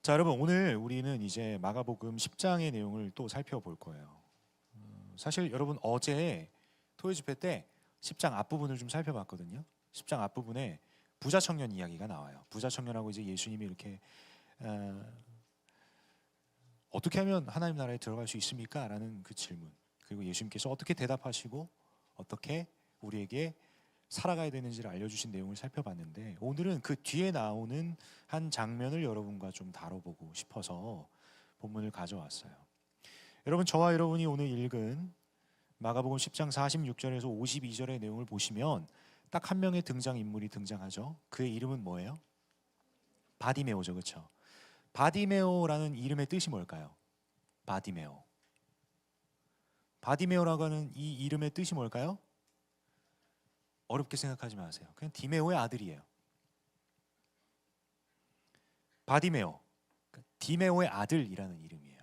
자, 여러분 오늘 우리는 이제 마가복음 10장의 내용을 또 살펴볼 거예요. 사실 여러분 어제 토요 집회 때 10장 앞부분을 좀 살펴봤거든요. 10장 앞부분에 부자 청년 이야기가 나와요. 부자 청년하고 이제 예수님이 이렇게 어떻게 하면 하나님 나라에 들어갈 수 있습니까? 라는 그 질문. 그리고 예수님께서 어떻게 대답하시고 어떻게 우리에게 살아가야 되는지를 알려주신 내용을 살펴봤는데, 오늘은 그 뒤에 나오는 한 장면을 여러분과 좀 다뤄보고 싶어서 본문을 가져왔어요. 여러분, 저와 여러분이 오늘 읽은 마가복음 10장 46절에서 52절의 내용을 보시면 딱 한 명의 등장인물이 등장하죠. 그의 이름은 뭐예요? 바디메오죠. 그렇죠? 바디메오라는 이름의 뜻이 뭘까요? 바디메오. 바디메오라고 하는 이 이름의 뜻이 뭘까요? 어렵게 생각하지 마세요. 그냥 디메오의 아들이에요. 바디메오, 디메오의 아들이라는 이름이에요.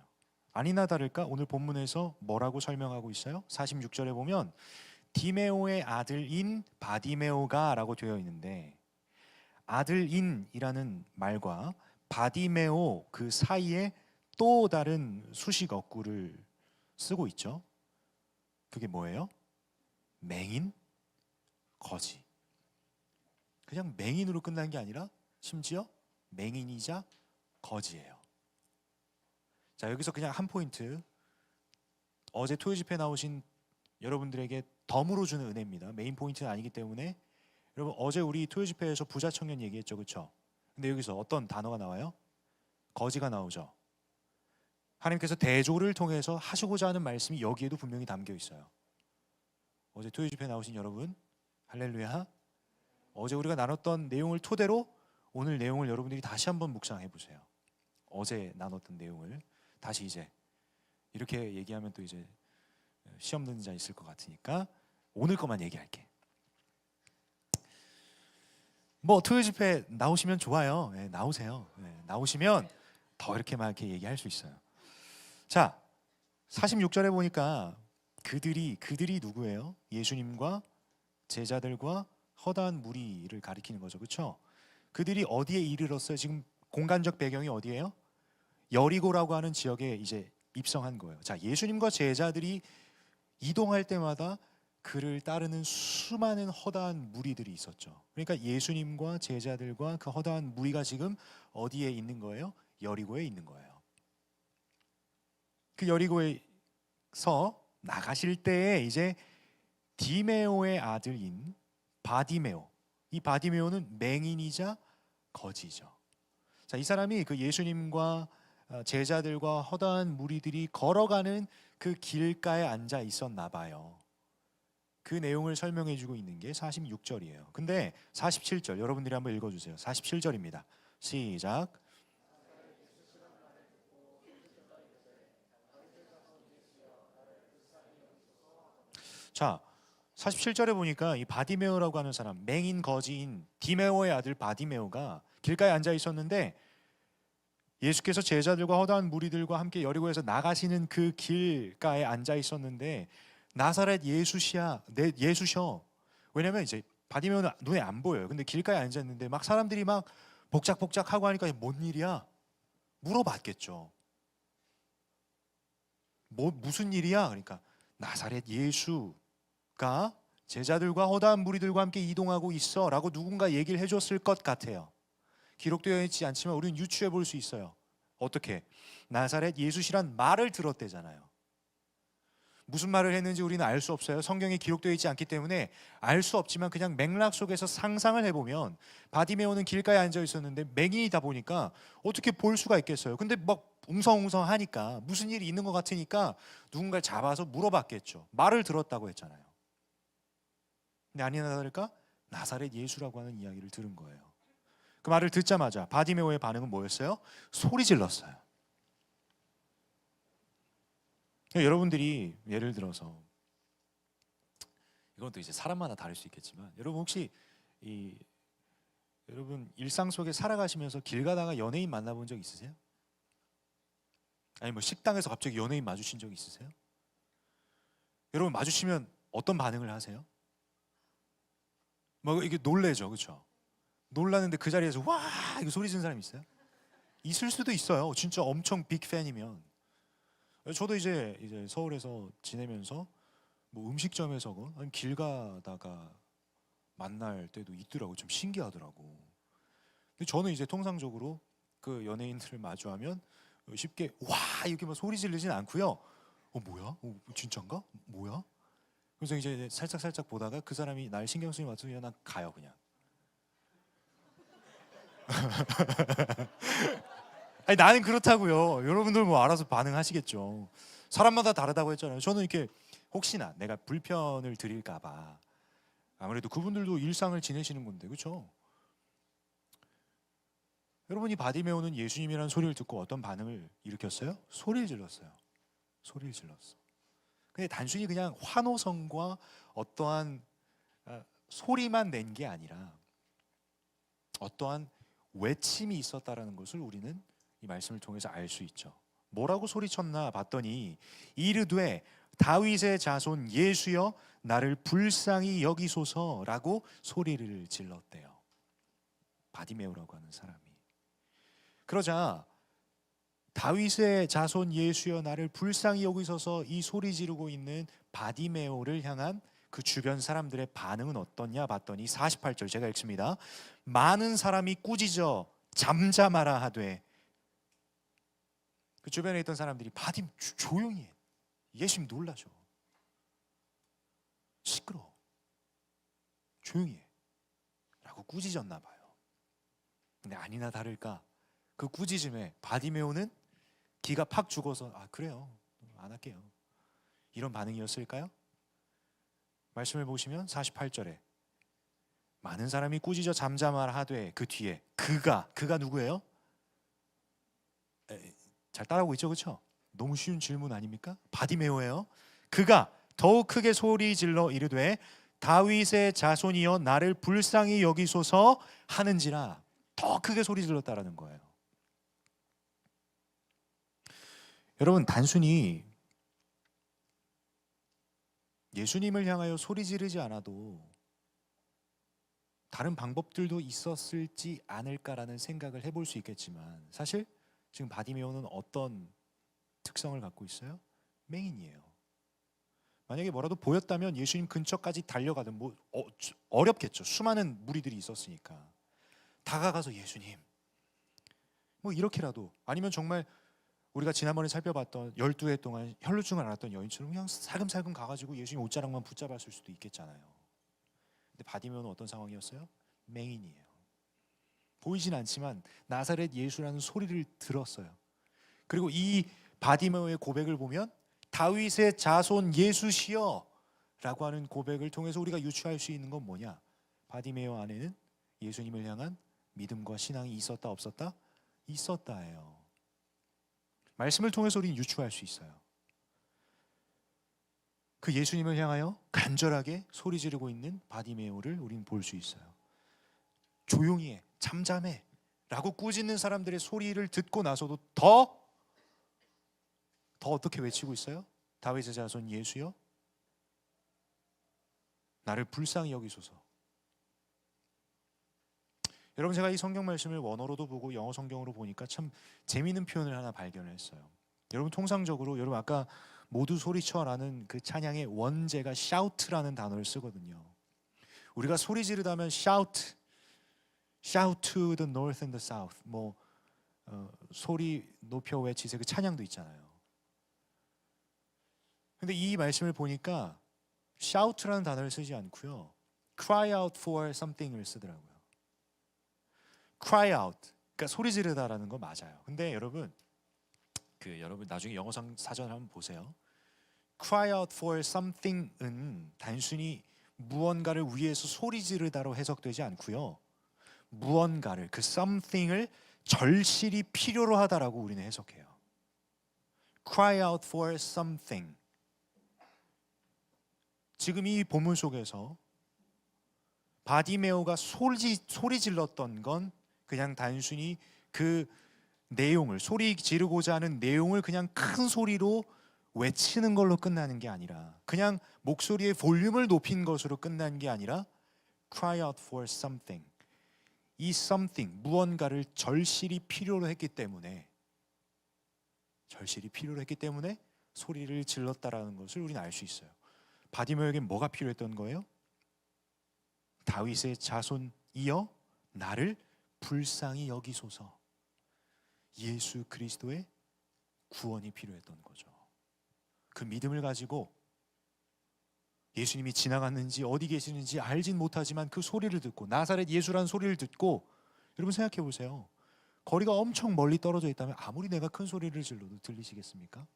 아니나 다를까 오늘 본문에서 뭐라고 설명하고 있어요? 46절에 보면 디메오의 아들인 바디메오가 라고 되어 있는데, 아들인이라는 말과 바디메오 그 사이에 또 다른 수식 어구를 쓰고 있죠. 그게 뭐예요? 맹인, 거지. 그냥 맹인으로 끝난 게 아니라 심지어 맹인이자 거지예요. 자, 여기서 그냥 한 포인트, 어제 토요 집회 나오신 여러분들에게 덤으로 주는 은혜입니다. 메인 포인트는 아니기 때문에. 여러분, 어제 우리 토요 집회에서 부자 청년 얘기했죠, 그렇죠? 근데 여기서 어떤 단어가 나와요? 거지가 나오죠. 하나님께서 대조를 통해서 하시고자 하는 말씀이 여기에도 분명히 담겨 있어요. 어제 토요 집회 나오신 여러분, 할렐루야. 어제 우리가 나눴던 내용을 토대로 오늘 내용을 여러분들이 다시 한번 묵상해 보세요. 어제 나눴던 내용을 다시 이제 이렇게 얘기하면 또 이제 시험 듣는 자 있을 것 같으니까 오늘 것만 얘기할게. 뭐 토요 집회 나오시면 좋아요. 네, 나오세요. 네, 나오시면 더 이렇게 막 이렇게 얘기할 수 있어요. 자, 46절에 보니까 그들이 누구예요? 예수님과 제자들과 허다한 무리를 가리키는 거죠. 그렇죠? 그들이 어디에 이르렀어요? 지금 공간적 배경이 어디예요? 여리고라고 하는 지역에 이제 입성한 거예요. 자, 예수님과 제자들이 이동할 때마다 그를 따르는 수많은 허다한 무리들이 있었죠. 그러니까 예수님과 제자들과 그 허다한 무리가 지금 어디에 있는 거예요? 여리고에 있는 거예요. 그 여리고에서 나가실 때에 이제 디메오의 아들인 바디메오, 이 바디메오는 맹인이자 거지죠. 자, 이 사람이 그 예수님과 제자들과 허다한 무리들이 걸어가는 그 길가에 앉아 있었나 봐요. 그 내용을 설명해 주고 있는 게 46절이에요. 근데 47절 여러분들이 한번 읽어주세요. 47절입니다. 시작. 자, 47절에 보니까 이 바디메오라고 하는 사람, 맹인 거지인 디메오의 아들 바디메오가 길가에 앉아 있었는데, 예수께서 제자들과 허다한 무리들과 함께 여리고에서 나가시는 그 길가에 앉아 있었는데, 나사렛 예수시야, 내 예수셔. 왜냐면 이제 바디메오는 눈에 안 보여요. 근데 길가에 앉아 있는데 막 사람들이 막 복작복작하고 하니까 뭔 일이야? 물어봤겠죠. 무슨 일이야? 그러니까 나사렛 예수가 제자들과 허다한 무리들과 함께 이동하고 있어 라고 누군가 얘기를 해줬을 것 같아요. 기록되어 있지 않지만 우리는 유추해 볼 수 있어요. 어떻게? 나사렛 예수시란 말을 들었대잖아요. 무슨 말을 했는지 우리는 알 수 없어요. 성경에 기록되어 있지 않기 때문에 알 수 없지만 그냥 맥락 속에서 상상을 해보면, 바디메오는 길가에 앉아 있었는데 맹인이다 보니까 어떻게 볼 수가 있겠어요. 근데 막 웅성웅성하니까 무슨 일이 있는 것 같으니까 누군가를 잡아서 물어봤겠죠. 말을 들었다고 했잖아요. 근데 아니나 다를까 나사렛 예수라고 하는 이야기를 들은 거예요. 그 말을 듣자마자 바디메오의 반응은 뭐였어요? 소리 질렀어요. 여러분들이 예를 들어서, 이건 또 이제 사람마다 다를 수 있겠지만, 여러분 혹시 여러분 일상 속에 살아가시면서 길 가다가 연예인 만나본 적 있으세요? 아니 뭐 식당에서 갑자기 연예인 마주친 적 있으세요? 여러분 마주치면 어떤 반응을 하세요? 막 이게 놀래죠, 그렇죠? 놀라는데 그 자리에서 와 이거 소리 지는 사람 있어요? 있을 수도 있어요. 진짜 엄청 빅 팬이면. 저도 이제 서울에서 지내면서 뭐 음식점에서건 아니면 길 가다가 만날 때도 있더라고. 좀 신기하더라고. 근데 저는 이제 통상적으로 그 연예인들을 마주하면 쉽게 와 이렇게 막 소리 지르진 않고요. 뭐야? 진짠가? 뭐야? 그래서 이제 살짝 보다가 그 사람이 날 신경 쓰지 마으면 난 가요 그냥. 아니 나는 그렇다고요. 여러분들 뭐 알아서 반응하시겠죠. 사람마다 다르다고 했잖아요. 저는 이렇게 혹시나 내가 불편을 드릴까봐 아무래도 그분들도 일상을 지내시는 건데 그렇죠? 여러분이 바디메오는 예수님이라는 소리를 듣고 어떤 반응을 일으켰어요? 소리를 질렀어요. 소리를 질렀어. 근데 단순히 그냥 환호성과 어떠한 소리만 낸 게 아니라 어떠한 외침이 있었다라는 것을 우리는 이 말씀을 통해서 알 수 있죠. 뭐라고 소리쳤나 봤더니 이르되 다윗의 자손 예수여 나를 불쌍히 여기소서라고 소리를 질렀대요. 바디메오라고 하는 사람이. 그러자 다윗의 자손 예수여 나를 불쌍히 여기소서 이 소리 지르고 있는 바디메오를 향한 그 주변 사람들의 반응은 어떻냐 봤더니 48절 제가 읽습니다. 많은 사람이 꾸짖어 잠잠하라 하되 그 주변에 있던 사람들이 바디 조용히 해. 예수님 놀라죠. 시끄러워. 조용히 해. 라고 꾸짖었나 봐요. 근데 아니나 다를까 그 꾸짖음에 바디메오는 기가 팍 죽어서 그래요. 안 할게요. 이런 반응이었을까요? 말씀을 보시면 48절에 많은 사람이 꾸짖어 잠잠하라 하되 그 뒤에 그가 누구예요? 잘 따라오고 있죠, 그렇죠? 너무 쉬운 질문 아닙니까? 바디메오예요. 그가 더욱 크게 소리 질러 이르되 다윗의 자손이여 나를 불쌍히 여기소서 하는지라 더 크게 소리 질렀다라는 거예요. 여러분 단순히 예수님을 향하여 소리 지르지 않아도 다른 방법들도 있었을지 않을까라는 생각을 해볼 수 있겠지만 사실 지금 바디메오는 어떤 특성을 갖고 있어요? 맹인이에요. 만약에 뭐라도 보였다면 예수님 근처까지 달려가든 뭐 어렵겠죠. 수많은 무리들이 있었으니까 다가가서 예수님 뭐 이렇게라도 아니면 정말 우리가 지난번에 살펴봤던 12해 동안 혈루증을 앓았던 여인처럼 그냥 살금살금 가가지고 예수님 옷자락만 붙잡았을 수도 있겠잖아요. 근데 바디메오는 어떤 상황이었어요? 맹인이에요. 보이진 않지만 나사렛 예수라는 소리를 들었어요. 그리고 이 바디메오의 고백을 보면 다윗의 자손 예수시여 라고 하는 고백을 통해서 우리가 유추할 수 있는 건 뭐냐? 바디메오 안에는 예수님을 향한 믿음과 신앙이 있었다 없었다? 있었다예요. 말씀을 통해서 우리는 유추할 수 있어요. 그 예수님을 향하여 간절하게 소리 지르고 있는 바디메오를 우리는 볼 수 있어요. 조용히 해, 잠잠해 라고 꾸짖는 사람들의 소리를 듣고 나서도 더 어떻게 외치고 있어요? 다윗의 자손 예수여 나를 불쌍히 여기소서. 여러분 제가 이 성경 말씀을 원어로도 보고 영어 성경으로 보니까 참 재미있는 표현을 하나 발견했어요. 여러분 통상적으로 여러분 아까 모두 소리쳐라는 그 찬양의 원제가 shout라는 단어를 쓰거든요. 우리가 소리 지르다면 shout to the north and the south 뭐 소리 높여 외치세 그 찬양도 있잖아요. 근데 이 말씀을 보니까 shout라는 단어를 쓰지 않고요. cry out for something을 쓰더라고요. cry out 그러니까 소리 지르다라는 거 맞아요. 근데 여러분 여러분 나중에 영어 사전을 한번 보세요. cry out for something은 단순히 무언가를 위해서 소리 지르다로 해석되지 않고요. 무언가를 그 something을 절실히 필요로 하다라고 우리는 해석해요. cry out for something. 지금 이 본문 속에서 바디메오가 소리 질렀던 건 그냥 단순히 그 내용을 소리 지르고자 하는 내용을 그냥 큰 소리로 외치는 걸로 끝나는 게 아니라 그냥 목소리의 볼륨을 높인 것으로 끝난 게 아니라 cry out for something 이 something, 무언가를 절실히 필요로 했기 때문에 소리를 질렀다라는 것을 우리는 알 수 있어요. 바디메오에게 뭐가 필요했던 거예요? 다윗의 자손이여 나를 불쌍히 여기소서. 예수 그리스도의 구원이 필요했던 거죠. 그 믿음을 가지고 예수님이 지나갔는지 어디 계시는지 알진 못하지만 그 소리를 듣고, 나사렛 예수라는 소리를 듣고, 여러분 생각해 보세요. 거리가 엄청 멀리 떨어져 있다면 아무리 내가 큰 소리를 질러도 들리시겠습니까?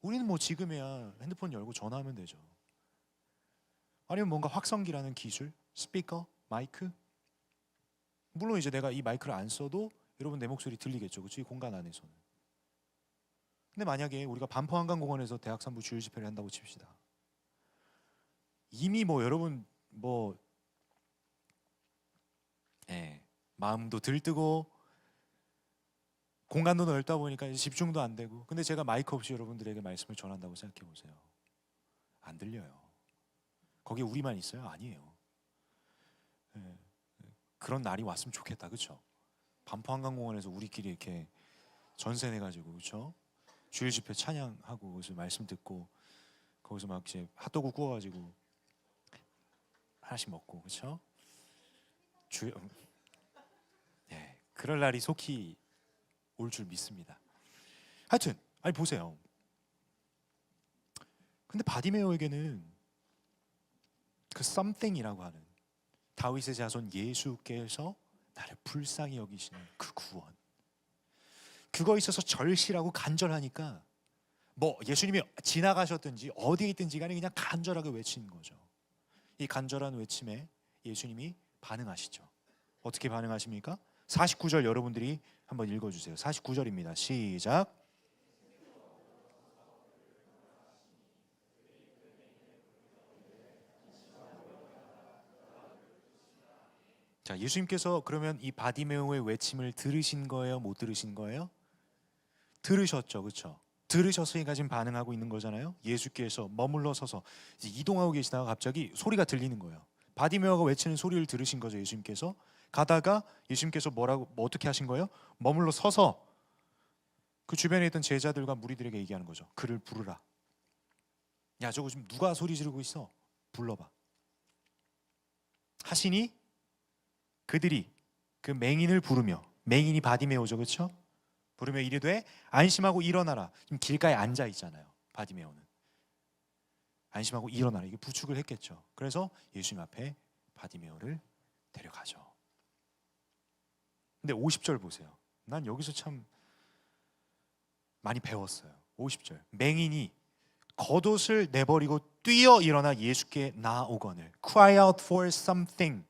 우리는 뭐 지금이야 핸드폰 열고 전화하면 되죠. 아니면 뭔가 확성기라는 기술, 스피커, 마이크. 물론 이제 내가 이 마이크를 안 써도 여러분 내 목소리 들리겠죠, 그렇죠? 이 공간 안에서는. 근데 만약에 우리가 반포한강공원에서 대학산부 주일 집회를 한다고 칩시다. 이미 뭐 여러분 뭐 마음도 들뜨고 공간도 넓다 보니까 이제 집중도 안 되고, 근데 제가 마이크 없이 여러분들에게 말씀을 전한다고 생각해 보세요. 안 들려요. 거기에 우리만 있어요? 아니에요. 그런 날이 왔으면 좋겠다, 그렇죠? 반포한강공원에서 우리끼리 이렇게 전세 내가지고, 그렇죠? 주일 집회 찬양하고 거기서 말씀 듣고 거기서 막 이제 핫도그 구워가지고 하나씩 먹고, 그렇죠? 그럴 날이 속히 올 줄 믿습니다. 하여튼 아니 보세요. 근데 바디메오에게는 그 something이라고 하는 다윗의 자손 예수께서 나를 불쌍히 여기시는 그 구원, 그거 있어서 절실하고 간절하니까 뭐 예수님이 지나가셨든지 어디에 있든지 간에 그냥 간절하게 외치는 거죠. 이 간절한 외침에 예수님이 반응하시죠. 어떻게 반응하십니까? 49절 여러분들이 한번 읽어주세요. 49절입니다. 시작. 자, 예수님께서 그러면 이 바디메오의 외침을 들으신 거예요? 못 들으신 거예요? 들으셨죠, 그렇죠? 들으셨으니까 지금 반응하고 있는 거잖아요. 예수께서 머물러 서서 이동하고 계시다가 갑자기 소리가 들리는 거예요. 바디메오가 외치는 소리를 들으신 거죠. 예수님께서 가다가 예수님께서 뭐라고 어떻게 하신 거예요? 머물러 서서 그 주변에 있던 제자들과 무리들에게 얘기하는 거죠. 그를 부르라. 야, 저거 지금 누가 소리 지르고 있어? 불러봐. 하시니 그들이 그 맹인을 부르며, 맹인이 바디메오죠, 그렇죠? 부르며 이르되 안심하고 일어나라. 지금 길가에 앉아 있잖아요. 바디메오는 안심하고 일어나라, 이게 부축을 했겠죠. 그래서 예수님 앞에 바디메오를 데려가죠. 근데 50절 보세요. 난 여기서 참 많이 배웠어요. 50절. 맹인이 겉옷을 내버리고 뛰어 일어나 예수께 나아오거늘. Cry out for something.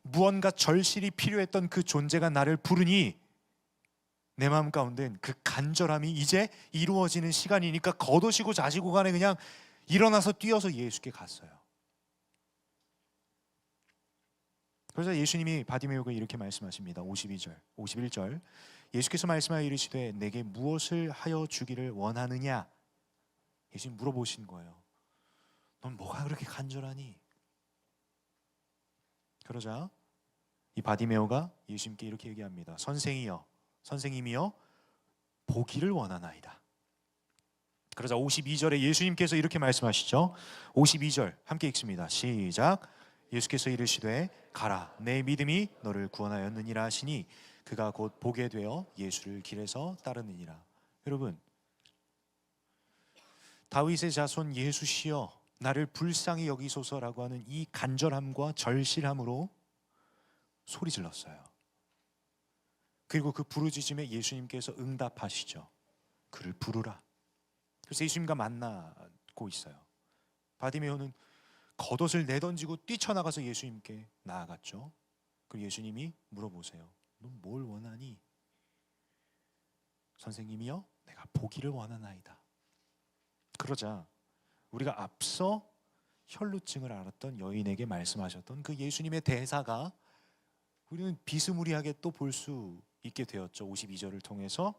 무언가 절실히 필요했던 그 존재가 나를 부르니 내 마음 가운데는 그 간절함이 이제 이루어지는 시간이니까 겉옷이고 자시고 간에 그냥 일어나서 뛰어서 예수께 갔어요. 그래서 예수님이 바디메오에게 이렇게 말씀하십니다. 52절, 51절. 예수께서 말씀하여 이르시되 내게 무엇을 하여 주기를 원하느냐? 예수님 물어보신 거예요. 넌 뭐가 그렇게 간절하니? 그러자 이 바디메오가 예수님께 이렇게 얘기합니다. 선생님이여 보기를 원하나이다. 그러자 52절에 예수님께서 이렇게 말씀하시죠. 52절 함께 읽습니다. 시작. 예수께서 이르시되 가라, 내 믿음이 너를 구원하였느니라 하시니 그가 곧 보게 되어 예수를 길에서 따르느니라. 여러분, 다윗의 자손 예수시여 나를 불쌍히 여기소서라고 하는 이 간절함과 절실함으로 소리 질렀어요. 그리고 그 부르짖음에 예수님께서 응답하시죠. 그를 부르라. 그래서 예수님과 만나고 있어요. 바디메오는 겉옷을 내던지고 뛰쳐나가서 예수님께 나아갔죠. 그리고 예수님이 물어보세요. 넌 뭘 원하니? 선생님이여 내가 보기를 원하나이다. 그러자 우리가 앞서 혈루증을 앓았던 여인에게 말씀하셨던 그 예수님의 대사가 우리는 비스무리하게 또 볼 수 있게 되었죠. 52절을 통해서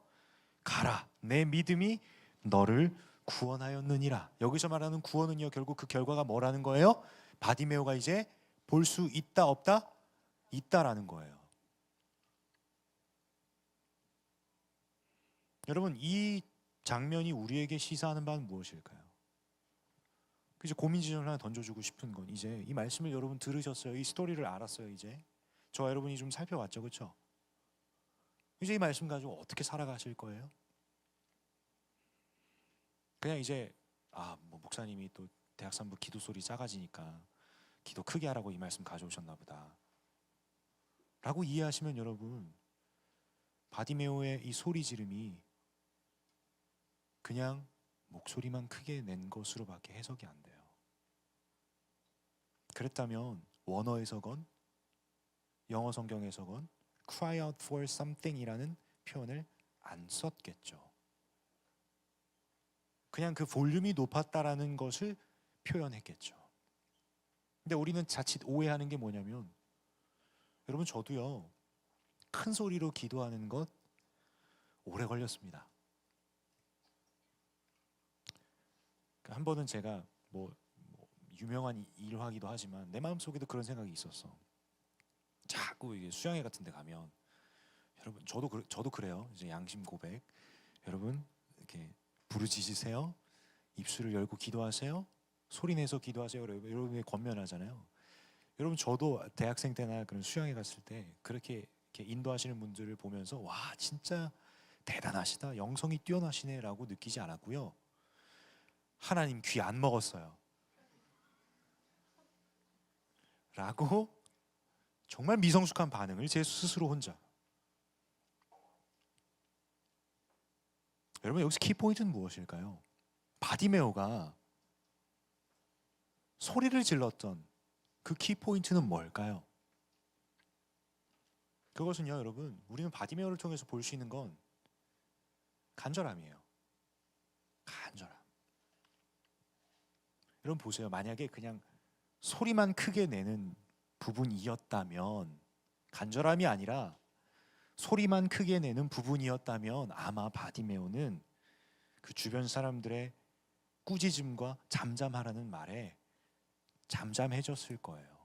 가라, 내 믿음이 너를 구원하였느니라. 여기서 말하는 구원은요, 결국 그 결과가 뭐라는 거예요? 바디메오가 이제 볼 수 있다 없다? 있다라는 거예요. 여러분, 이 장면이 우리에게 시사하는 바는 무엇일까요? 이제 고민지점을 하나 던져주고 싶은 건, 이제 이 말씀을 여러분 들으셨어요. 이 스토리를 알았어요. 이제 저와 여러분이 좀 살펴봤죠, 그렇죠? 이제 이 말씀 가지고 어떻게 살아가실 거예요? 그냥 이제 뭐 목사님이 또 대학산부 기도 소리 작아지니까 기도 크게 하라고 이 말씀 가져오셨나 보다 라고 이해하시면, 여러분, 바디메오의 이 소리 지름이 그냥 목소리만 크게 낸 것으로밖에 해석이 안 돼요. 그랬다면 원어에서건 영어 성경에서건 cry out for something이라는 표현을 안 썼겠죠. 그냥 그 볼륨이 높았다라는 것을 표현했겠죠. 근데 우리는 자칫 오해하는 게 뭐냐면, 여러분, 저도요, 큰 소리로 기도하는 것 오래 걸렸습니다. 한 번은 제가 뭐 유명한 일화기도 하지만 내 마음속에도 그런 생각이 있었어. 자꾸 이게 수양회 같은 데 가면, 여러분, 저도 그래요. 이제 양심 고백. 여러분, 이렇게 부르짖으세요. 입술을 열고 기도하세요. 소리 내서 기도하세요. 여러분이 권면하잖아요. 여러분, 저도 대학생 때나 그런 수양회 갔을 때 그렇게 이렇게 인도하시는 분들을 보면서 와, 진짜 대단하시다, 영성이 뛰어나시네라고 느끼지 않았고요. 하나님 귀 안 먹었어요 라고 정말 미성숙한 반응을 제 스스로 혼자. 여러분, 여기서 키포인트는 무엇일까요? 바디메오가 소리를 질렀던 그 키포인트는 뭘까요? 그것은요, 여러분, 우리는 바디메오를 통해서 볼 수 있는 건 간절함이에요. 간절함. 여러분 보세요. 만약에 그냥 소리만 크게 내는 부분이었다면, 간절함이 아니라 소리만 크게 내는 부분이었다면, 아마 바디메오는 그 주변 사람들의 꾸짖음과 잠잠하라는 말에 잠잠해졌을 거예요.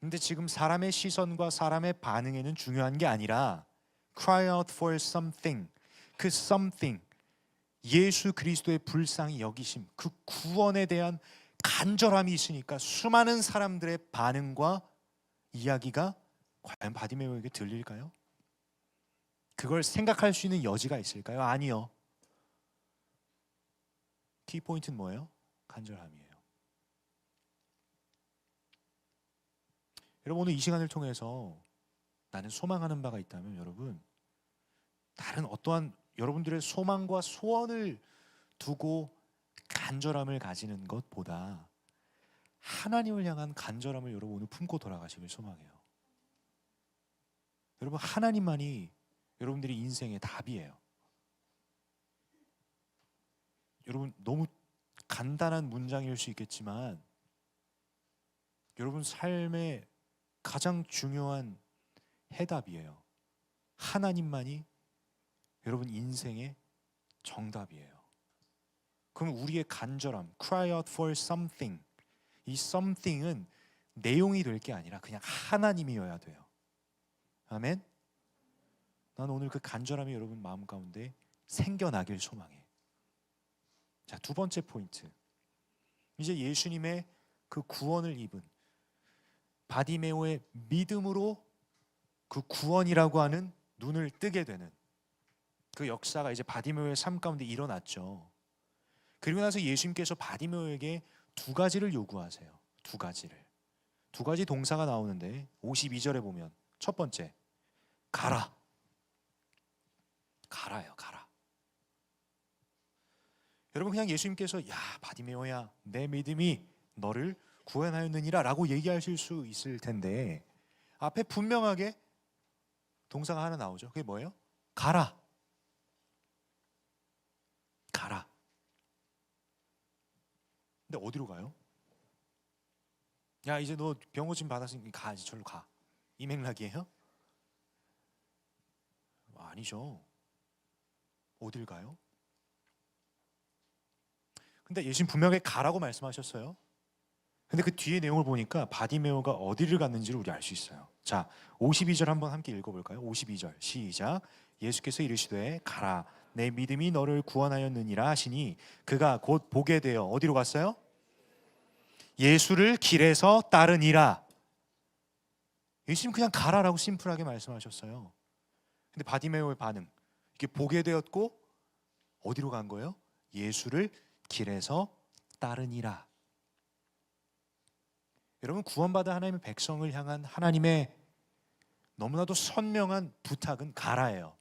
근데 지금 사람의 시선과 사람의 반응에는 중요한 게 아니라 cry out for something, 그 something, 예수 그리스도의 불쌍히 여기심, 그 구원에 대한 간절함이 있으니까 수많은 사람들의 반응과 이야기가 과연 바디메오에게 들릴까요? 그걸 생각할 수 있는 여지가 있을까요? 아니요. 키포인트는 뭐예요? 간절함이에요. 여러분, 오늘 이 시간을 통해서 나는 소망하는 바가 있다면, 여러분, 다른 어떠한 여러분들의 소망과 소원을 두고 간절함을 가지는 것보다 하나님을 향한 간절함을 여러분 오늘 품고 돌아가시길 소망해요. 여러분, 하나님만이 여러분들의 인생의 답이에요. 여러분, 너무 간단한 문장일 수 있겠지만 여러분 삶의 가장 중요한 해답이에요. 하나님만이 여러분 인생의 정답이에요. 그럼 우리의 간절함, cry out for something, 이 something은 내용이 될 게 아니라 그냥 하나님이어야 돼요. 아멘? 난 오늘 그 간절함이 여러분 마음 가운데 생겨나길 소망해. 자, 두 번째 포인트. 이제 예수님의 그 구원을 입은 바디메오의 믿음으로 그 구원이라고 하는 눈을 뜨게 되는 그 역사가 이제 바디메오의 삶 가운데 일어났죠. 그리고 나서 예수님께서 바디메오에게 두 가지를 요구하세요. 두 가지 동사가 나오는데 52절에 보면 첫 번째, 가라. 가라요, 가라. 여러분, 그냥 예수님께서 야, 바디메오야, 내 믿음이 너를 구원하였느니라 라고 얘기하실 수 있을 텐데, 앞에 분명하게 동사가 하나 나오죠. 그게 뭐예요? 가라. 가라. 근데 어디로 가요? 야, 이제 너 병고침 받았으니까 가, 이제 절로 가. 이 맥락이에요? 아니죠. 어딜 가요? 근데 예수님 분명히 가라고 말씀하셨어요. 근데 그 뒤에 내용을 보니까 바디메오가 어디를 갔는지를 우리 알 수 있어요. 자, 52절 한번 함께 읽어볼까요? 52절 시작. 예수께서 이르시되 가라 내 믿음이 너를 구원하였느니라 하시니 그가 곧 보게 되어 어디로 갔어요? 예수를 길에서 따르니라. 예수님 그냥 가라라고 심플하게 말씀하셨어요. 근데 바디메오의 반응, 이게 보게 되었고 어디로 간 거예요? 예수를 길에서 따르니라. 여러분, 구원받은 하나님의 백성을 향한 하나님의 너무나도 선명한 부탁은 가라예요.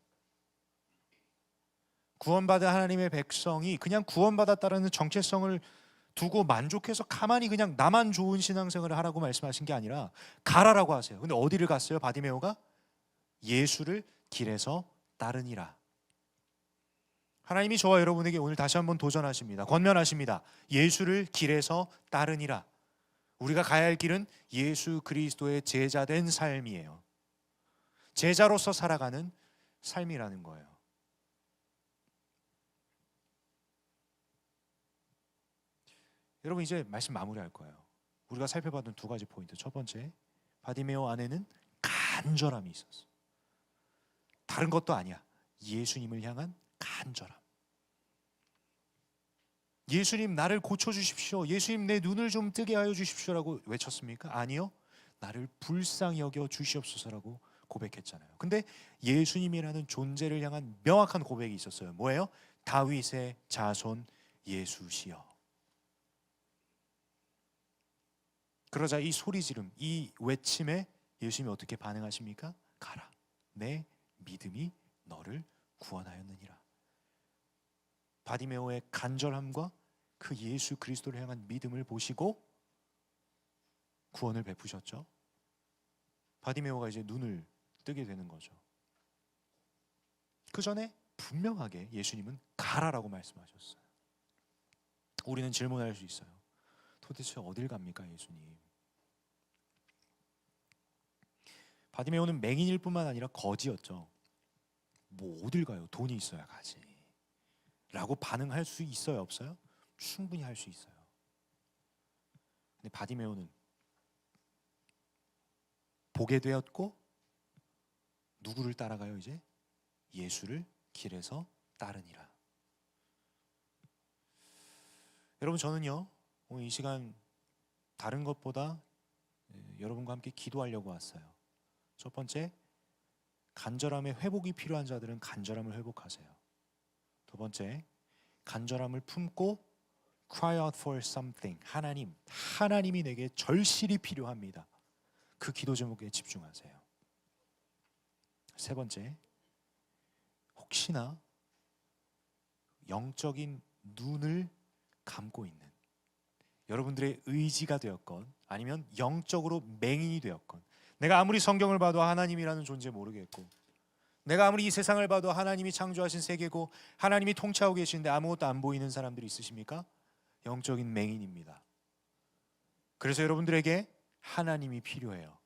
구원받은 하나님의 백성이 그냥 구원받았다는 정체성을 두고 만족해서 가만히 그냥 나만 좋은 신앙생활을 하라고 말씀하신 게 아니라 가라라고 하세요. 근데 어디를 갔어요? 바디메오가 예수를 길에서 따르니라. 하나님이 저와 여러분에게 오늘 다시 한번 도전하십니다. 권면하십니다. 예수를 길에서 따르니라. 우리가 가야 할 길은 예수 그리스도의 제자된 삶이에요. 제자로서 살아가는 삶이라는 거예요. 여러분, 이제 말씀 마무리할 거예요. 우리가 살펴봤던 두 가지 포인트. 첫 번째, 바디메오 안에는 간절함이 있었어. 다른 것도 아니야. 예수님을 향한 간절함. 예수님 나를 고쳐주십시오. 예수님 내 눈을 좀 뜨게 하여 주십시오라고 외쳤습니까? 아니요. 나를 불쌍히 여겨 주시옵소서라고 고백했잖아요. 근데 예수님이라는 존재를 향한 명확한 고백이 있었어요. 뭐예요? 다윗의 자손 예수시여. 그러자 이 소리 지름, 이 외침에 예수님이 어떻게 반응하십니까? 가라. 내 믿음이 너를 구원하였느니라. 바디메오의 간절함과 그 예수 그리스도를 향한 믿음을 보시고 구원을 베푸셨죠. 바디메오가 이제 눈을 뜨게 되는 거죠. 그 전에 분명하게 예수님은 가라라고 말씀하셨어요. 우리는 질문할 수 있어요. 도대체 어딜 갑니까, 예수님? 바디메오는 맹인일 뿐만 아니라 거지였죠. 뭐 어딜 가요? 돈이 있어야 가지 라고 반응할 수 있어요, 없어요? 충분히 할 수 있어요. 근데 바디메오는 보게 되었고 누구를 따라가요? 이제 예수를 길에서 따르니라. 여러분, 저는요 오늘 이 시간 다른 것보다 여러분과 함께 기도하려고 왔어요. 첫 번째, 간절함의 회복이 필요한 자들은 간절함을 회복하세요. 두 번째, 간절함을 품고 cry out for something. 하나님이 내게 절실히 필요합니다. 그 기도 제목에 집중하세요. 세 번째, 혹시나 영적인 눈을 감고 있는 여러분들의 의지가 되었건 아니면 영적으로 맹인이 되었건, 내가 아무리 성경을 봐도 하나님이라는 존재 모르겠고, 내가 아무리 이 세상을 봐도 하나님이 창조하신 세계고 하나님이 통치하고 계시는데 아무것도 안 보이는 사람들이 있으십니까? 영적인 맹인입니다. 그래서 여러분들에게 하나님이 필요해요.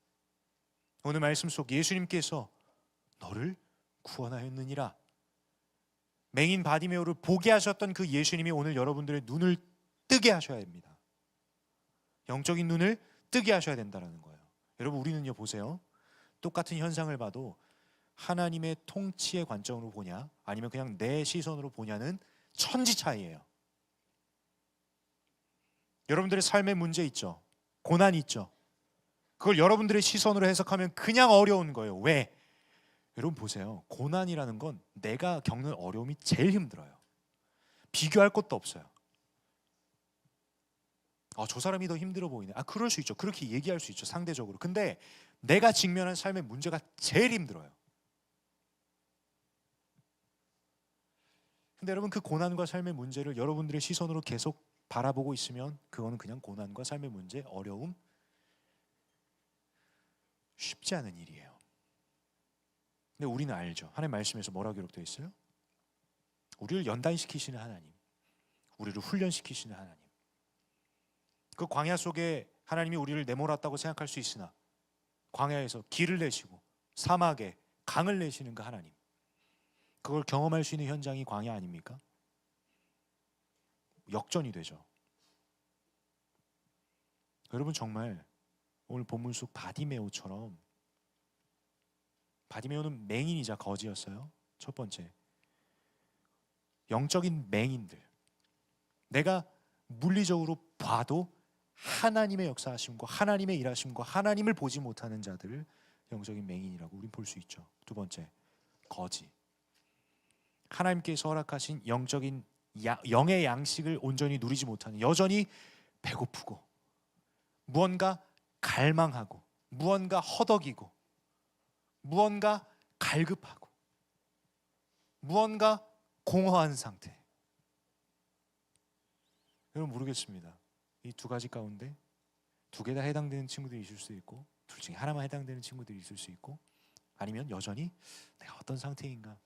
오늘 말씀 속 예수님께서 너를 구원하였느니라. 맹인 바디메오를 보게 하셨던 그 예수님이 오늘 여러분들의 눈을 뜨게 하셔야 됩니다. 영적인 눈을 뜨게 하셔야 된다는 거예요. 여러분, 우리는요 보세요. 똑같은 현상을 봐도 하나님의 통치의 관점으로 보냐 아니면 그냥 내 시선으로 보냐는 천지 차이예요. 여러분들의 삶에 문제 있죠. 고난이 있죠. 그걸 여러분들의 시선으로 해석하면 그냥 어려운 거예요. 왜? 여러분 보세요. 고난이라는 건 내가 겪는 어려움이 제일 힘들어요. 비교할 것도 없어요. 저 사람이 더 힘들어 보이네. 그럴 수 있죠. 그렇게 얘기할 수 있죠. 상대적으로. 근데 내가 직면한 삶의 문제가 제일 힘들어요. 근데 여러분, 그 고난과 삶의 문제를 여러분들의 시선으로 계속 바라보고 있으면 그거는 그냥 고난과 삶의 문제, 어려움, 쉽지 않은 일이에요. 근데 우리는 알죠. 하나님 말씀에서 뭐라고 기록되어 있어요? 우리를 연단시키시는 하나님, 우리를 훈련시키시는 하나님. 그 광야 속에 하나님이 우리를 내몰았다고 생각할 수 있으나 광야에서 길을 내시고 사막에 강을 내시는 그 하나님, 그걸 경험할 수 있는 현장이 광야 아닙니까? 역전이 되죠. 여러분 정말 오늘 본문 속 바디메오처럼, 바디메오는 맹인이자 거지였어요. 첫 번째, 영적인 맹인들, 내가 물리적으로 봐도 하나님의 역사하심과 하나님의 일하심과 하나님을 보지 못하는 자들을 영적인 맹인이라고 우린 볼 수 있죠. 두 번째, 거지, 하나님께서 허락하신 영적인 영의 양식을 온전히 누리지 못하는, 여전히 배고프고 무언가 갈망하고 무언가 허덕이고 무언가 갈급하고 무언가 공허한 상태. 여러분 모르겠습니다. 이 두 가지 가운데 두 개 다 해당되는 친구들이 있을 수 있고, 둘 중에 하나만 해당되는 친구들이 있을 수 있고, 아니면 여전히 내가 어떤 상태인가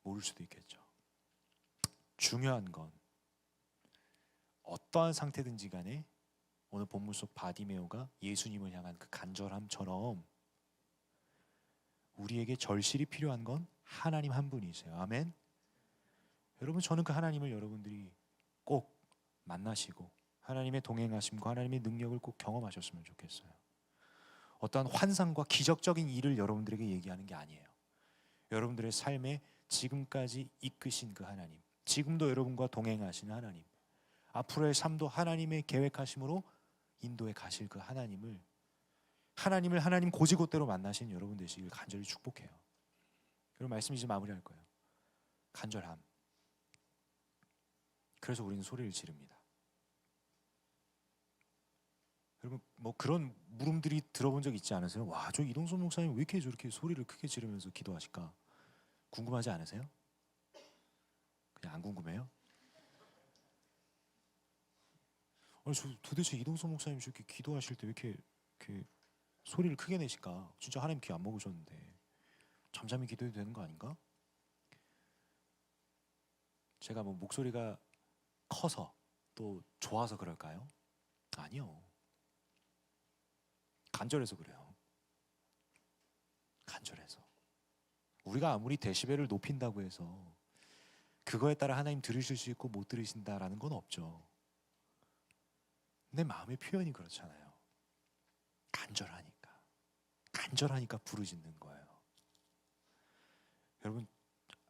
모를 수도 있겠죠. 중요한 건 어떠한 상태든지 간에 오늘 본문 속 바디메오가 예수님을 향한 그 간절함처럼 우리에게 절실히 필요한 건 하나님 한 분이세요. 아멘. 여러분, 저는 그 하나님을 여러분들이 꼭 만나시고 하나님의 동행하심과 하나님의 능력을 꼭 경험하셨으면 좋겠어요. 어떠한 환상과 기적적인 일을 여러분들에게 얘기하는 게 아니에요. 여러분들의 삶에 지금까지 이끄신 그 하나님, 지금도 여러분과 동행하시는 하나님, 앞으로의 삶도 하나님의 계획하심으로 인도에 가실 그 하나님을 하나님 고지곳대로 만나신 여러분 되시길 간절히 축복해요. 그리고 말씀 이제 마무리할 거예요. 간절함. 그래서 우리는 소리를 지릅니다. 여러분 뭐 그런 물음들이 들어본 적 있지 않으세요? 와, 저 이동섭 목사님 왜 이렇게 저렇게 소리를 크게 지르면서 기도하실까? 궁금하지 않으세요? 그냥 안 궁금해요? 아니, 저 도대체 이동섭 목사님 저렇게 기도하실 때 왜 이렇게 소리를 크게 내실까? 진짜 하나님 귀 안 먹으셨는데 잠잠히 기도해도 되는 거 아닌가? 제가 뭐 목소리가 커서 또 좋아서 그럴까요? 아니요. 간절해서 그래요. 간절해서. 우리가 아무리 데시벨을 높인다고 해서 그거에 따라 하나님 들으실 수 있고 못 들으신다라는 건 없죠. 내 마음의 표현이 그렇잖아요. 간절하니까 부르짖는 거예요. 여러분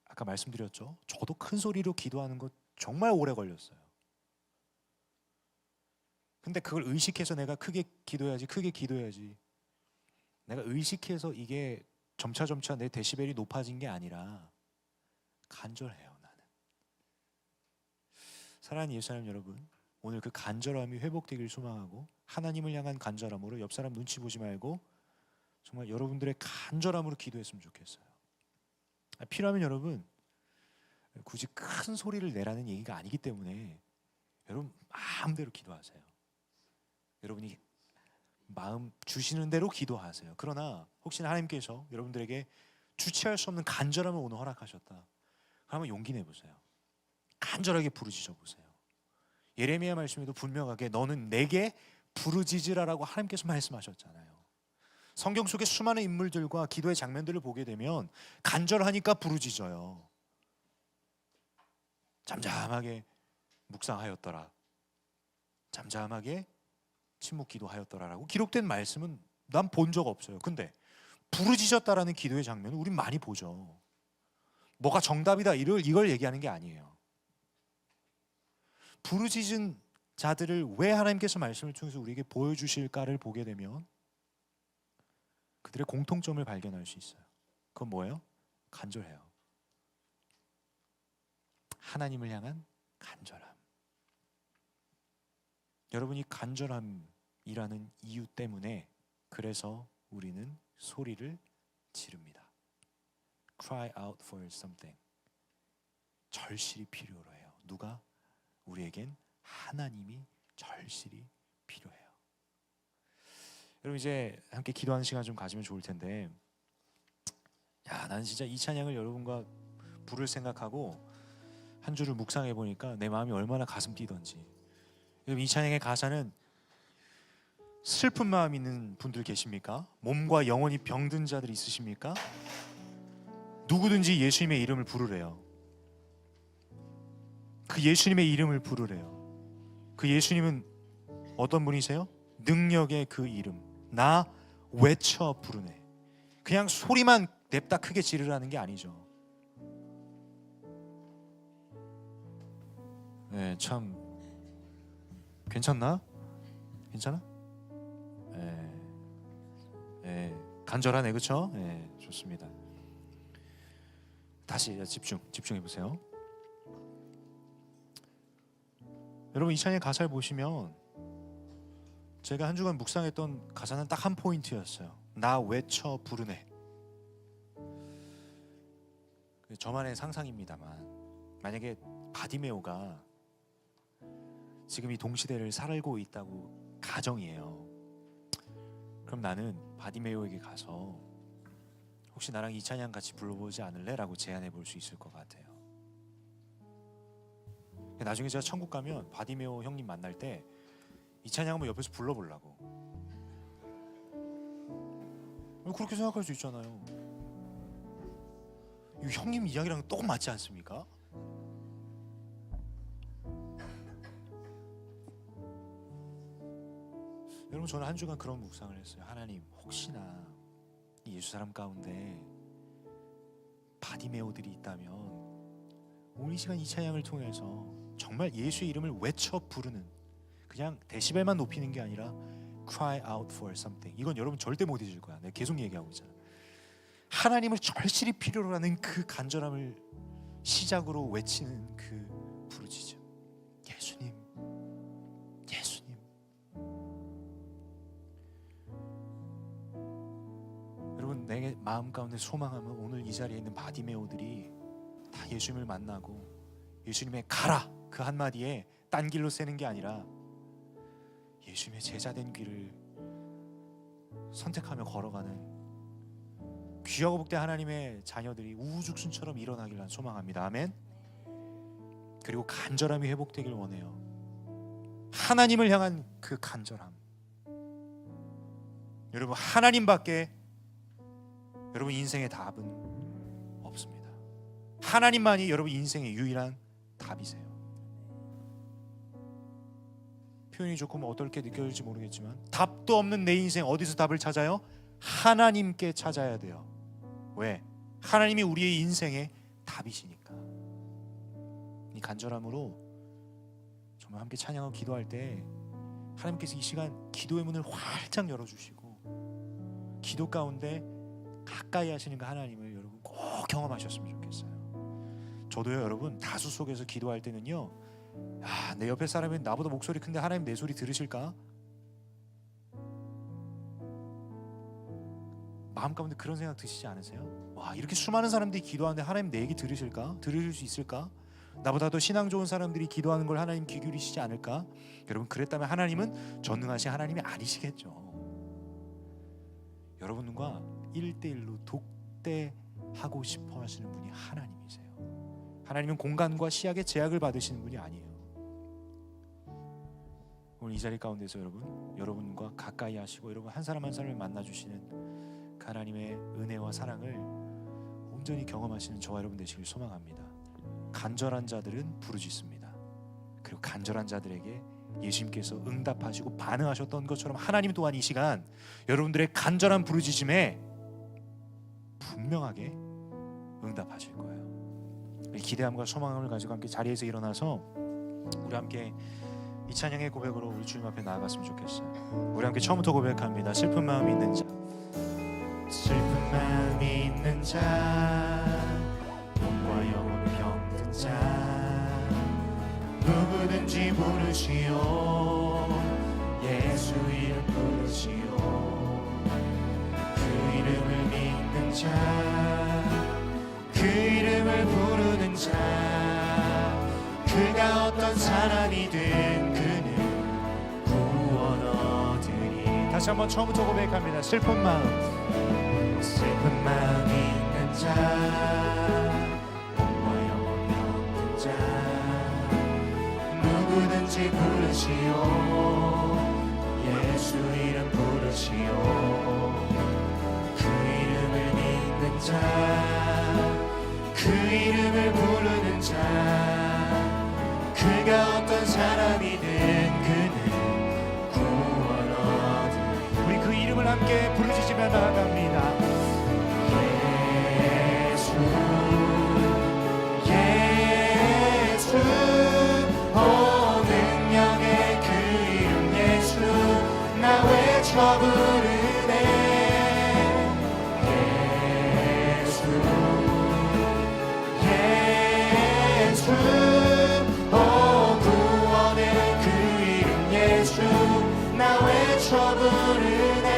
아까 말씀드렸죠? 저도 큰 소리로 기도하는 거 정말 오래 걸렸어요. 근데 그걸 의식해서 내가 크게 기도해야지, 내가 의식해서 이게 점차 내 데시벨이 높아진 게 아니라 간절해요. 나는. 사랑하는 예수님 여러분, 오늘 그 간절함이 회복되길 소망하고, 하나님을 향한 간절함으로 옆 사람 눈치 보지 말고 정말 여러분들의 간절함으로 기도했으면 좋겠어요. 필요하면 여러분 굳이 큰 소리를 내라는 얘기가 아니기 때문에 여러분 마음대로 기도하세요. 여러분이 마음 주시는 대로 기도하세요. 그러나 혹시나 하나님께서 여러분들에게 주체할 수 없는 간절함을 오늘 허락하셨다, 그러면 용기 내보세요. 간절하게 부르짖어 보세요. 예레미야 말씀에도 분명하게 너는 내게 부르짖으라라고 하나님께서 말씀하셨잖아요. 성경 속의 수많은 인물들과 기도의 장면들을 보게 되면 간절하니까 부르짖어요. 잠잠하게 묵상하였더라, 잠잠하게 침묵 기도하였더라라고 기록된 말씀은 난 본 적 없어요. 근데 부르짖었다라는 기도의 장면을 우린 많이 보죠. 뭐가 정답이다 이걸 얘기하는 게 아니에요. 부르짖은 자들을 왜 하나님께서 말씀을 통해서 우리에게 보여주실까를 보게 되면 그들의 공통점을 발견할 수 있어요. 그건 뭐예요? 간절해요. 하나님을 향한 간절함. 여러분이 간절함이라는 이유 때문에 그래서 우리는 소리를 지릅니다. Cry out for something. 절실히 필요로 해요. 누가? 우리에겐 하나님이 절실히 필요해요. 여러분 이제 함께 기도하는 시간 좀 가지면 좋을 텐데, 나는 진짜 이 찬양을 여러분과 부를 생각하고 한 줄을 묵상해 보니까 내 마음이 얼마나 가슴 뛰던지. 여러분 이 찬양의 가사는 슬픈 마음 있는 분들 계십니까? 몸과 영혼이 병든 자들 있으십니까? 누구든지 예수님의 이름을 부르래요. 그 예수님의 이름을 부르래요. 그 예수님은 어떤 분이세요? 능력의 그 이름 나 외쳐 부르네. 그냥 소리만 냅다 크게 지르라는 게 아니죠. 네, 참 괜찮나? 괜찮아? 네, 네, 간절하네, 그렇죠? 네, 좋습니다. 다시 집중해 보세요. 여러분, 이 찬양의 가사를 보시면 제가 한 주간 묵상했던 가사는 딱 한 포인트였어요. 나 외쳐 부르네. 저만의 상상입니다만 만약에 바디메오가 지금 이 동시대를 살고 있다고 가정이에요. 그럼 나는 바디메오에게 가서 혹시 나랑 이 찬양 같이 불러보지 않을래? 라고 제안해 볼 수 있을 것 같아요. 나중에 제가 천국 가면 바디메오 형님 만날 때 이 찬양 한번 옆에서 불러보려고. 그렇게 생각할 수 있잖아요. 이 형님 이야기랑 똑 맞지 않습니까? 여러분, 저는 한 주간 그런 묵상을 했어요. 하나님, 혹시나 이 예수 사람 가운데 바디메오들이 있다면 오늘 이 시간 이 찬양을 통해서 정말 예수의 이름을 외쳐 부르는, 그냥 데시벨만 높이는 게 아니라 cry out for something. 이건 여러분 절대 못 잊을 거야. 내가 계속 얘기하고 있잖아. 하나님을 절실히 필요로 하는 그 간절함을 시작으로 외치는 그 부르짖음. 예수님, 예수님. 여러분, 내 마음 가운데 소망하면 오늘 이 자리에 있는 바디메오들이 다 예수님을 만나고 예수님의 가라 그 한마디에 딴 길로 새는 게 아니라 예수님의 제자된 길을 선택하며 걸어가는 귀하고 복된 하나님의 자녀들이 우후죽순처럼 일어나길 난 소망합니다. 아멘. 그리고 간절함이 회복되길 원해요. 하나님을 향한 그 간절함. 여러분, 하나님밖에 여러분 인생의 답은 없습니다. 하나님만이 여러분 인생의 유일한 답이세요. 표현이 조금 어떻게 느껴질지 모르겠지만 답도 없는 내 인생 어디서 답을 찾아요? 하나님께 찾아야 돼요. 왜? 하나님이 우리의 인생의 답이시니까. 이 간절함으로 정말 함께 찬양하고 기도할 때 하나님께서 이 시간 기도의 문을 활짝 열어주시고 기도 가운데 가까이 하시는 그 하나님을 여러분 꼭 경험하셨으면 좋겠어요. 저도요, 여러분, 다수 속에서 기도할 때는요, 내 옆에 사람이 나보다 목소리 큰데 하나님 내 소리 들으실까? 마음 가운데 그런 생각 드시지 않으세요? 와, 이렇게 수많은 사람들이 기도하는데 하나님 내 얘기 들으실까? 들으실 수 있을까? 나보다 더 신앙 좋은 사람들이 기도하는 걸 하나님 귀 기울이시지 않을까? 여러분, 그랬다면 하나님은 전능하신 하나님이 아니시겠죠. 여러분과 1대1로 독대하고 싶어 하시는 분이 하나님이세요. 하나님은 공간과 시야의 제약을 받으시는 분이 아니에요. 오늘 이 자리 가운데서 여러분과 가까이 하시고 여러분 한 사람 한 사람을 만나주시는 그 하나님의 은혜와 사랑을 온전히 경험하시는 저와 여러분 되시길 소망합니다. 간절한 자들은 부르짖습니다. 그리고 간절한 자들에게 예수님께서 응답하시고 반응하셨던 것처럼 하나님 또한 이 시간 여러분들의 간절한 부르짖음에 분명하게 응답하실 거예요. 기대함과 소망함을 가지고 함께 자리에서 일어나서 우리 함께 이 찬양의 고백으로 우리 주님 앞에 나아갔으면 좋겠어요. 우리 함께 처음부터 고백합니다. 슬픈 마음이 있는 자, 슬픈 마음이 있는 자, 몸과 영혼 병든 자, 누구든지 부르시오. 예수 이름 부르시오. 그 이름을 믿는 자, 그 이름을 부르는 자, 그가 어떤 사람이든 그는 구원 얻으리. 다시 한번 처음부터 고백합니다. 슬픈 마음, 슬픈 마음이 있는 자, 몸과 영혼 병든 자, 누구든지 부르시오. 예수 이름 부르시오. 그 이름을 믿는 자, 그 이름을 부르는 자, 그가 어떤 사람이든 그는 찬양하며 나아갑니다. 예수 예수 오 능력의 그 이름 예수 나 외쳐 부르네. 예수 예수 오 구원의 그 이름 예수 나 외쳐 부르네.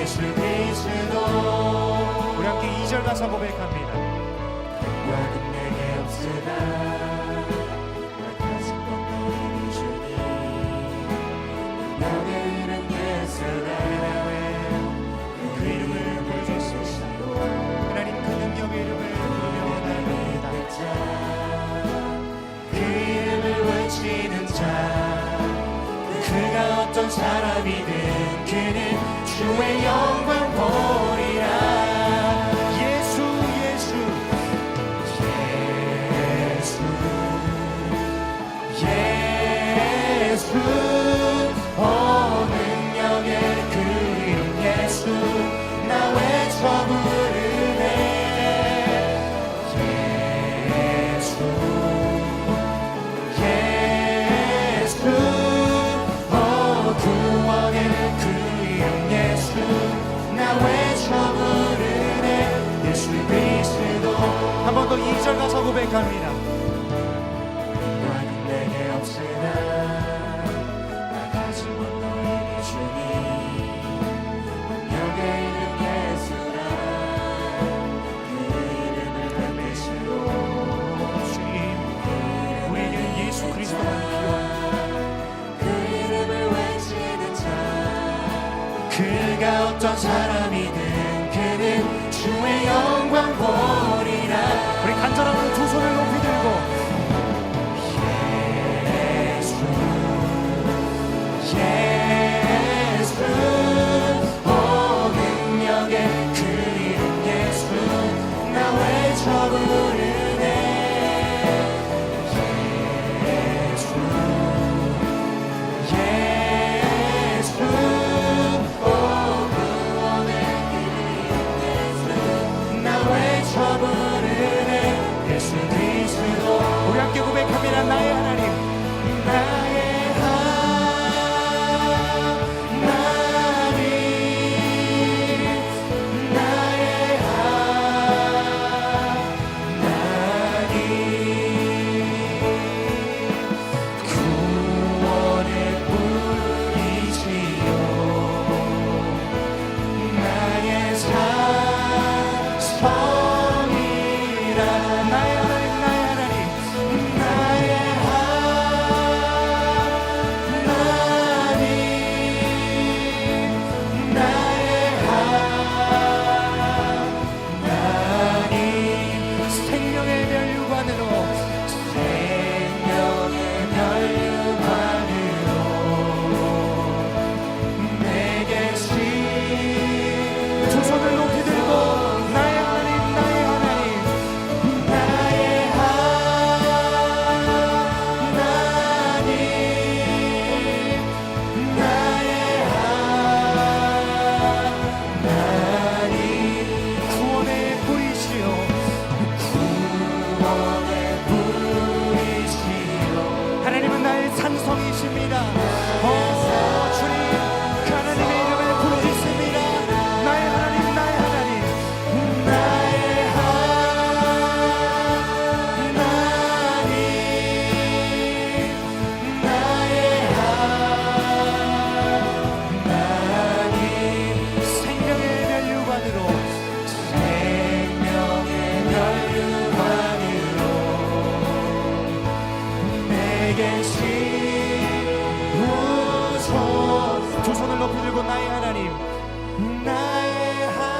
예수 그리스도. 우리 함께 2절 가사 고백합니다. 영광은 내게 없으나 나 가슴 벅찬 주님 너의 이름 예수라 그 이름을 부르셨으시오. 하나님 그 능력의 이름을 부르며 나갑니다. 그 이름을 외치는 자 그가 어떤 사람이든 그는 주의 영광 보리라. 예수 예수 예수 예수 오 능력의 그 이름 예수 나 외쳐 부르네. 예수 예수 오 구원의 그 이름 예수 나 외쳐 부르네. 예수 그리스도. 한 번 더 2절 가서 고백합니다. 영광은 내게 없으나 나 가슴은 너에게 주니 능력의 이름 예수라 그 이름을 외치고. 주님 우리에게는 예수 그리스도만 필요합니다. 그 이름을 외치는 자 그가 어떤 사람이든 그는 주의 영광 보리라. 우리 간절함으로 두 손을 높이 들고 예수 예수 오 능력의 그 이름 예수 나 외쳐 부르네. 예수 예수 오 구원의 이름 예수 나 외쳐 부르네. 예수 그리스도. 우리 함께 고백합니다. 나의 하나님 나의 하나님 나의 하나님 구원의 뿌리시오 나의 산성이라. 나의 하나님 나의 하나님 나의 하나님 나의 하나님 생명의 면류관으로 생명의 면류관으로 내게 두 손을 높이 들고 나의 하나님 나의 하나님 나의 하나님 나의 하나님 구원의 뿌리시오 구원의 뿌리시오. 하나님은 나의 산성이십니다. 주님 그 하나님의 이름을 부르짖습니다. 나의 하나님 나의 하나님 나의 하나님 나의 하나님 생명의 면류관으로 생명의 면류관으로 내게 씌우소. 두 손을 높이 들고 나의 하나님 나의 하나님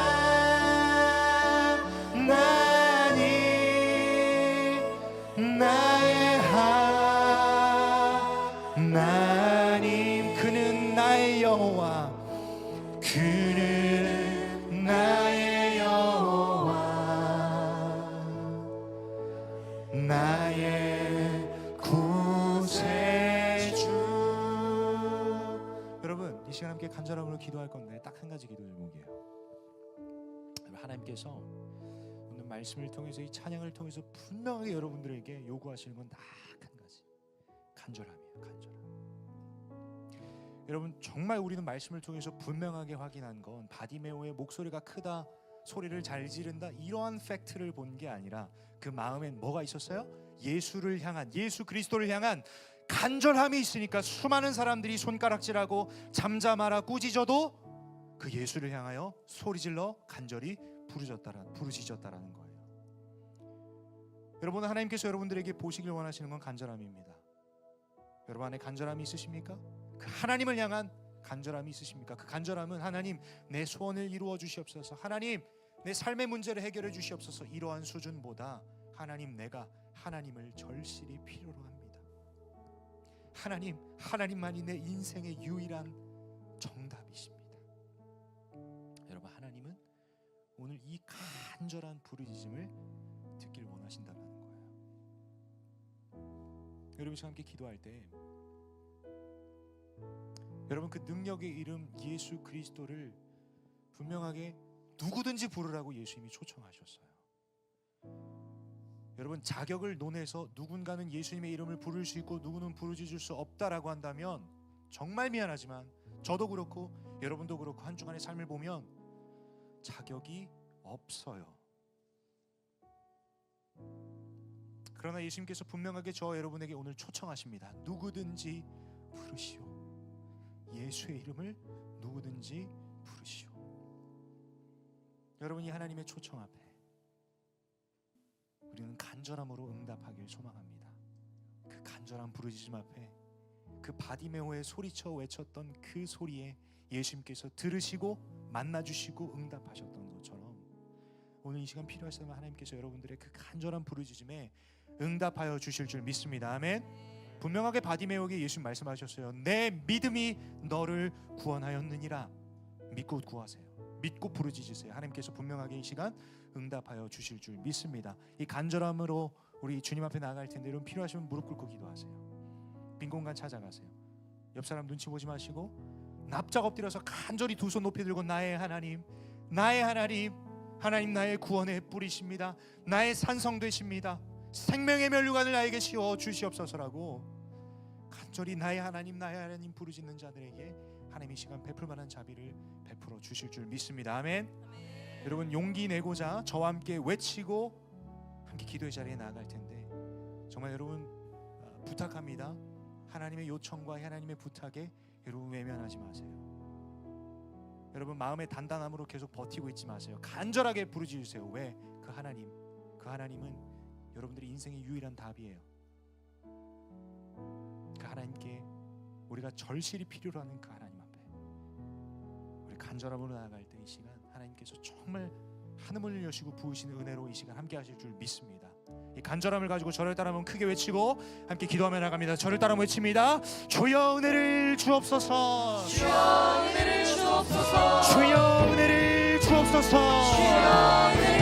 나의 하나님 그는 나의 여호와 그는 나의 여호와 나의 구세주. 여러분 이 시간 함께 간절함으로 기도할 건데 딱 한 가지 기도 제목이에요. 하나님께서 오늘 말씀을 통해서 이 찬양을 통해서 분명하게 여러분들에게 요구하시는 건 딱 한 가지, 간절함이에요. 간절함. 여러분 정말 우리는 말씀을 통해서 분명하게 확인한 건 바디메오의 목소리가 크다, 소리를 잘 지른다, 이러한 팩트를 본 게 아니라 그 마음엔 뭐가 있었어요? 예수를 향한, 예수 그리스도를 향한 간절함이 있으니까 수많은 사람들이 손가락질하고 잠잠하라 꾸짖어도 그 예수를 향하여 소리질러 간절히 부르짖었다라는 거예요. 여러분, 하나님께서 여러분들에게 보시길 원하시는 건 간절함입니다. 여러분 안에 간절함이 있으십니까? 그 하나님을 향한 간절함이 있으십니까? 그 간절함은 하나님 내 소원을 이루어 주시옵소서, 하나님 내 삶의 문제를 해결해 주시옵소서, 이러한 수준보다 하나님 내가 하나님을 절실히 필요로 합니다. 하나님만이 내 인생의 유일한 정답이십니다. 여러분, 하나님은 오늘 이 간절한 부르짖음을 듣길 원하신다는 거예요. 여러분 지금 함께 기도할 때 여러분 그 능력의 이름 예수 그리스도를 분명하게 누구든지 부르라고 예수님이 초청하셨어요. 여러분 자격을 논해서 누군가는 예수님의 이름을 부를 수 있고 누구는 부르짖을 수 없다라고 한다면 정말 미안하지만 저도 그렇고 여러분도 그렇고 한 주간의 삶을 보면 자격이 없어요. 그러나 예수님께서 분명하게 저 여러분에게 오늘 초청하십니다. 누구든지 부르시오. 예수의 이름을 누구든지 부르시오. 여러분이 하나님의 초청 앞에 우리는 간절함으로 응답하길 소망합니다. 그 간절한 부르짖음 앞에 그 바디메오의 소리쳐 외쳤던 그 소리에 예수님께서 들으시고 만나주시고 응답하셨던 것처럼 오늘 이 시간 필요하시다면 하나님께서 여러분들의 그 간절한 부르짖음에 응답하여 주실 줄 믿습니다. 아멘. 분명하게 바디메오에게 예수님 말씀하셨어요. 내 믿음이 너를 구원하였느니라. 믿고 구하세요. 믿고 부르짖으세요. 하나님께서 분명하게 이 시간 응답하여 주실 줄 믿습니다. 이 간절함으로 우리 주님 앞에 나아갈 텐데 여러분 필요하시면 무릎 꿇고 기도하세요. 빈 공간 찾아가세요. 옆 사람 눈치 보지 마시고 납작 엎드려서 간절히 두 손 높이 들고 나의 하나님, 나의 하나님, 하나님 나의 구원의 뿌리십니다. 나의 산성 되십니다. 생명의 면류관을 나에게 씌워 주시옵소서라고 간절히 나의 하나님 부르짖는 자들에게 하나님이 시간 베풀 만한 자비를 베풀어 주실 줄 믿습니다. 아멘. 여러분 용기 내고자 저와 함께 외치고 함께 기도의 자리에 나아갈 텐데 정말 여러분 부탁합니다. 하나님의 요청과 하나님의 부탁에 여러분 외면하지 마세요. 여러분 마음의 단단함으로 계속 버티고 있지 마세요. 간절하게 부르짖으세요. 왜? 그 하나님은 여러분들의 인생의 유일한 답이에요. 그 하나님께 우리가 절실히 필요로 하는 그 하나님 앞에 우리 간절함으로 나아갈 때 이 시간 하나님께서 정말 하늘을 여시고 부으시는 은혜로 이 시간 함께 하실 줄 믿습니다. 이 간절함을 가지고 저를 따라 한번 크게 외치고 함께 기도하며 나갑니다. 저를 따라 외칩니다. 주여 은혜를 주옵소서. 주여 은혜를 주옵소서. 주여 은혜를 주옵소서. 주여 은혜를